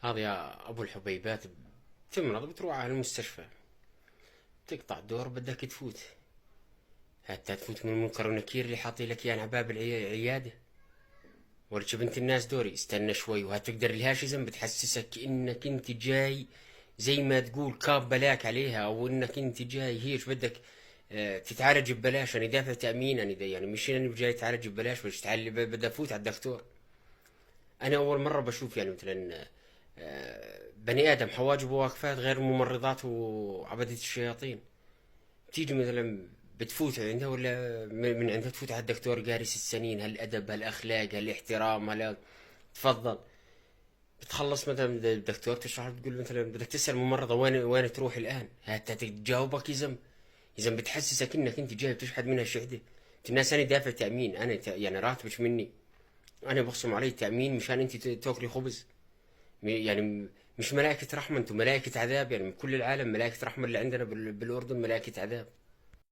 هذا يا ابو الحبيبات، تمرض بتروح على المستشفى، تقطع الدور بدك تفوت، حتى تفوت من المنكر والنكير اللي حاطي لك اياه على باب العياده. ولك بنت الناس دوري استنى شوي، وهتقدر لهاش ذنب بتحسسك انك انت جاي زي ما تقول كاب بلاك عليها، او انك انت جاي هيش بدك تتعالج ببلاش. انا دافع تامين، انا يعني مش اني جاي اتعالج ببلاش، بس تعالي بدي افوت على الدكتور. انا اول مره بشوف يعني مثلا بني ادم حواجبه واقفات غير ممرضات وعبدة الشياطين. تيجي مثلا بتفوت عندها، ولا من عندها تفوت على الدكتور قارس السنين، هالادب هالاخلاق هالاحترام هلا. تفضل. بتخلص مثلا من الدكتور تشرح، بتقول مثلا بدك تسال الممرضه وين تروح الان، هتجاوبك اذا بتحسسك انك انت جاي بتشحد منها الشحده. الناس انا دافع تامين، انا يعني راتبش مني، انا بخصم علي التامين مشان انت تاكلي خبز. يعني مش ملائكه رحمه، انتم ملائكه عذاب. يعني من كل العالم ملائكه رحمه، اللي عندنا بالاردن ملائكه عذاب.